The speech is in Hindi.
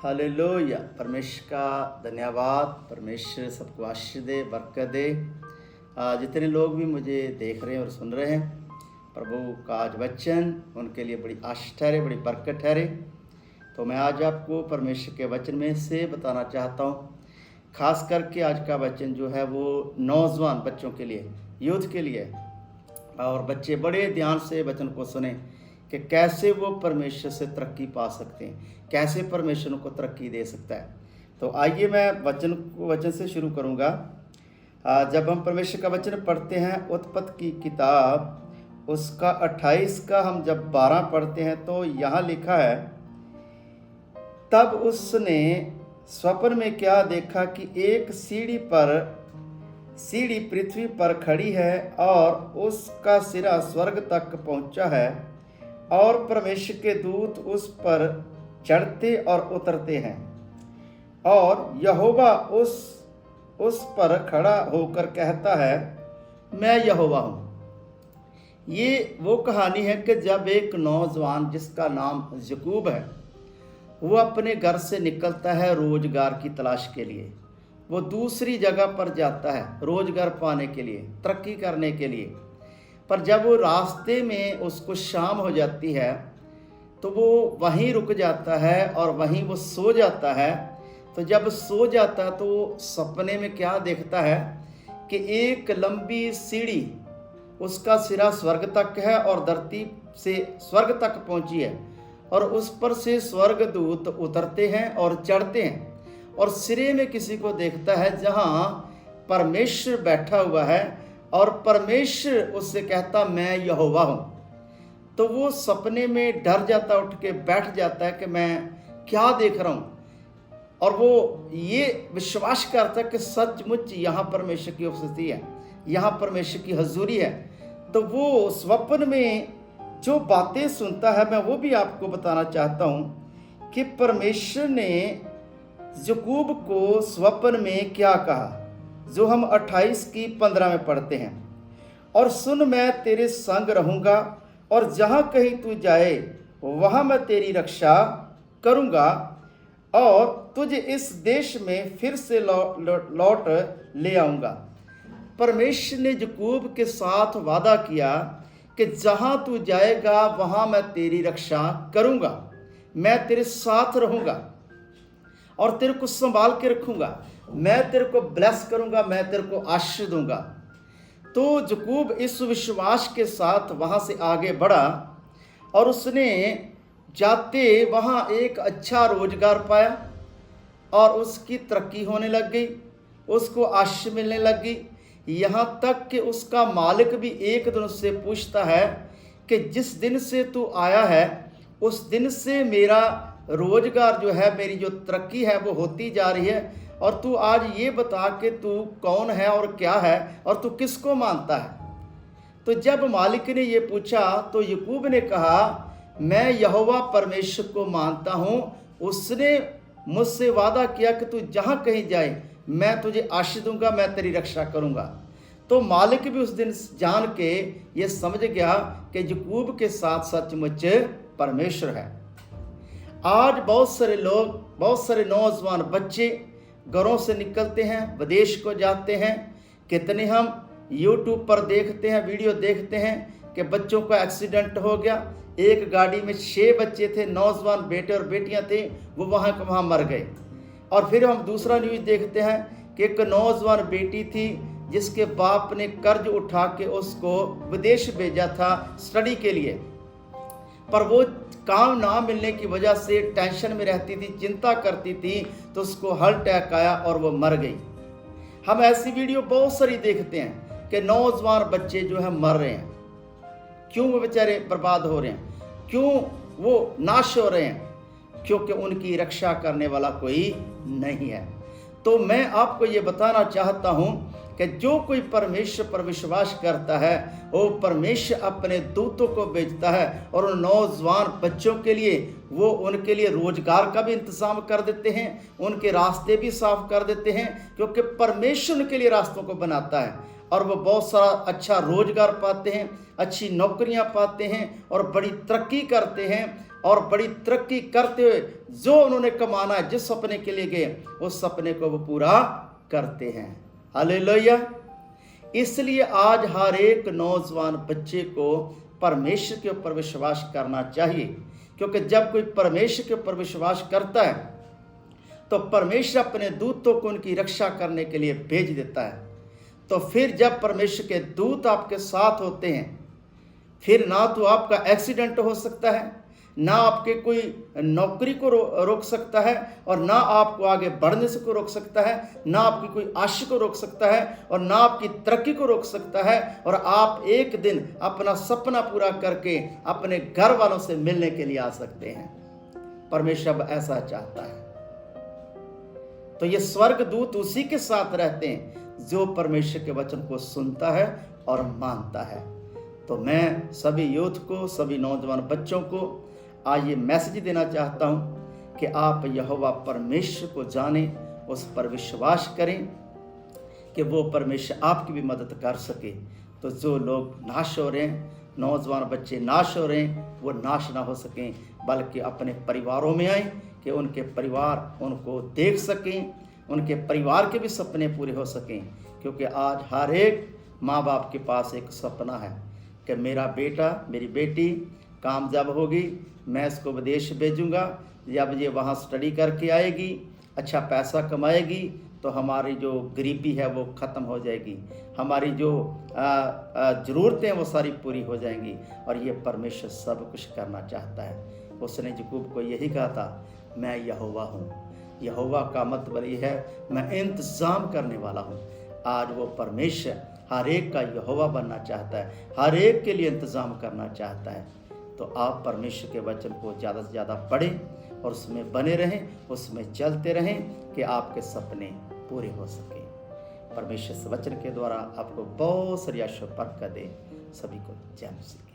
हालेलुया। परमेश्वर का धन्यवाद। परमेश्वर सबको आशीष दे, बरकत दे। जितने लोग भी मुझे देख रहे हैं और सुन रहे हैं, प्रभु का आज वचन उनके लिए बड़ी आशीष ठहरे, बड़ी बरकत ठहरे। तो मैं आज आपको परमेश्वर के वचन में से बताना चाहता हूँ। खास करके आज का वचन जो है वो नौजवान बच्चों के लिए, यूथ के लिए, और बच्चे बड़े ध्यान से वचन को सुने कि कैसे वो परमेश्वर से तरक्की पा सकते हैं, कैसे परमेश्वर उनको तरक्की दे सकता है। तो आइए मैं वचन से शुरू करूंगा। जब हम परमेश्वर का वचन पढ़ते हैं, उत्पत्ति की किताब उसका 28 का हम जब 12 पढ़ते हैं तो यहाँ लिखा है, तब उसने स्वप्न में क्या देखा कि एक सीढ़ी पृथ्वी पर खड़ी है और उसका सिरा स्वर्ग तक पहुंचा है और परमेश्वर के दूत उस पर चढ़ते और उतरते हैं और यहोवा उस पर खड़ा होकर कहता है, मैं यहोवा हूँ। ये वो कहानी है कि जब एक नौजवान जिसका नाम याकूब है, वो अपने घर से निकलता है रोजगार की तलाश के लिए। वो दूसरी जगह पर जाता है रोजगार पाने के लिए, तरक्की करने के लिए। पर जब वो रास्ते में उसको शाम हो जाती है तो वो वहीं रुक जाता है और वहीं वो सो जाता है। तो जब सो जाता है तो सपने में क्या देखता है कि एक लंबी सीढ़ी, उसका सिरा स्वर्ग तक है और धरती से स्वर्ग तक पहुंची है और उस पर से स्वर्गदूत उतरते हैं और चढ़ते हैं और सिरे में किसी को देखता है जहां परमेश्वर बैठा हुआ है और परमेश्वर उससे कहता, मैं यहोवा हूं। तो वो सपने में डर जाता, उठ के बैठ जाता है कि मैं क्या देख रहा हूं। और वो ये विश्वास करता है कि सचमुच यहाँ परमेश्वर की उपस्थिति है, यहाँ परमेश्वर की हजूरी है। तो वो स्वप्न में जो बातें सुनता है, मैं वो भी आपको बताना चाहता हूँ कि परमेश्वर ने याकूब को स्वप्न में क्या कहा, जो हम 28 की 15 में पढ़ते हैं। और सुन, मैं तेरे संग रहूंगा और जहां कहीं तू जाए वहां मैं तेरी रक्षा करूंगा और तुझे इस देश में फिर से लौट ले आऊंगा। परमेश्वर ने याकूब के साथ वादा किया कि जहां तू जाएगा वहां मैं तेरी रक्षा करूंगा, मैं तेरे साथ रहूंगा और तेरे को संभाल के रखूंगा, मैं तेरे को ब्लेस करूंगा, मैं तेरे को आशीष दूंगा। तो याकूब इस विश्वास के साथ वहां से आगे बढ़ा और उसने जाते वहां एक अच्छा रोजगार पाया और उसकी तरक्की होने लग गई, उसको आशीष मिलने लगी। यहाँ तक कि उसका मालिक भी एक दिन उससे पूछता है कि जिस दिन से तू आया है उस दिन से मेरा रोजगार जो है, मेरी जो तरक्की है वो होती जा रही है, और तू आज ये बता कि तू कौन है और क्या है और तू किसको मानता है। तो जब मालिक ने ये पूछा तो याकूब ने कहा, मैं यहोवा परमेश्वर को मानता हूँ, उसने मुझसे वादा किया कि तू जहाँ कहीं जाए मैं तुझे आशीष दूंगा, मैं तेरी रक्षा करूंगा। तो मालिक भी उस दिन जान के ये समझ गया कि याकूब के साथ सचमुच परमेश्वर है। आज बहुत सारे लोग, बहुत सारे नौजवान बच्चे घरों से निकलते हैं, विदेश को जाते हैं। कितने हम YouTube पर देखते हैं, वीडियो देखते हैं कि बच्चों का एक्सीडेंट हो गया। एक गाड़ी में 6 बच्चे थे, नौजवान बेटे और बेटियां थे, वो वहाँ मर गए। और फिर हम दूसरा न्यूज़ देखते हैं कि एक नौजवान बेटी थी जिसके बाप ने कर्ज उठा के उसको विदेश भेजा था स्टडी के लिए, पर वो काम ना मिलने की वजह से टेंशन में रहती थी, चिंता करती थी, तो उसको हार्ट अटैक आया और वो मर गई। हम ऐसी वीडियो बहुत सारी देखते हैं कि नौजवान बच्चे जो है मर रहे हैं। क्यों वो बेचारे बर्बाद हो रहे हैं, क्यों वो नाश हो रहे हैं? क्योंकि उनकी रक्षा करने वाला कोई नहीं है। तो मैं आपको ये बताना चाहता हूँ कि जो कोई परमेश्वर पर विश्वास करता है वो परमेश्वर अपने दूतों को भेजता है और उन नौजवान बच्चों के लिए वो उनके लिए रोजगार का भी इंतजाम कर देते हैं, उनके रास्ते भी साफ कर देते हैं, क्योंकि परमेश्वर उनके लिए रास्तों को बनाता है और वो बहुत सारा अच्छा रोजगार पाते हैं, अच्छी नौकरियां पाते हैं और बड़ी तरक्की करते हैं और बड़ी तरक्की करते हुए जो उन्होंने कमाना है, जिस सपने के लिए गए, उस सपने को वो पूरा करते हैं। हालेलुया। इसलिए आज हर एक नौजवान बच्चे को परमेश्वर के ऊपर विश्वास करना चाहिए, क्योंकि जब कोई परमेश्वर के ऊपर विश्वास करता है तो परमेश्वर अपने दूतों को उनकी रक्षा करने के लिए भेज देता है। तो फिर जब परमेश्वर के दूत आपके साथ होते हैं, फिर ना तो आपका एक्सीडेंट हो सकता है, ना आपके कोई नौकरी को रोक सकता है, और ना आपको आगे बढ़ने से को रोक सकता है, ना आपकी कोई आशा को रोक सकता है, और ना आपकी तरक्की को रोक सकता है, और आप एक दिन अपना सपना पूरा करके अपने घर वालों से मिलने के लिए आ सकते हैं। परमेश्वर अब ऐसा चाहता है। तो ये स्वर्ग दूत उसी के साथ रहते हैं जो परमेश्वर के वचन को सुनता है और मानता है। तो मैं सभी यूथ को, सभी नौजवान बच्चों को आज ये मैसेज देना चाहता हूँ कि आप यहोवा परमेश्वर को जानें, उस पर विश्वास करें कि वो परमेश्वर आपकी भी मदद कर सके। तो जो लोग नाश हो रहे हैं, नौजवान बच्चे नाश हो रहे हैं, वो नाश ना हो सकें, बल्कि अपने परिवारों में आए कि उनके परिवार उनको देख सकें, उनके परिवार के भी सपने पूरे हो सकें। क्योंकि आज हर एक माँ बाप के पास एक सपना है कि मेरा बेटा, मेरी बेटी कामयाब होगी, मैं इसको विदेश भेजूंगा, जब ये वहाँ स्टडी करके आएगी, अच्छा पैसा कमाएगी, तो हमारी जो गरीबी है वो ख़त्म हो जाएगी, हमारी जो ज़रूरतें वो सारी पूरी हो जाएंगी। और ये परमेश्वर सब कुछ करना चाहता है। उसने याकूब को यही कहा था, मैं यहोवा हूँ। यहोवा का मतलब ये है मैं इंतज़ाम करने वाला हूँ। आज वो परमेश्वर हर एक का यहोवा बनना चाहता है, हर एक के लिए इंतज़ाम करना चाहता है। तो आप परमेश्वर के वचन को ज़्यादा से ज़्यादा पढ़ें और उसमें बने रहें, उसमें चलते रहें कि आपके सपने पूरे हो सकें। परमेश्वर इस वचन के द्वारा आपको बहुत सारी आशीर्वाद दे। सभी को जय मसीह।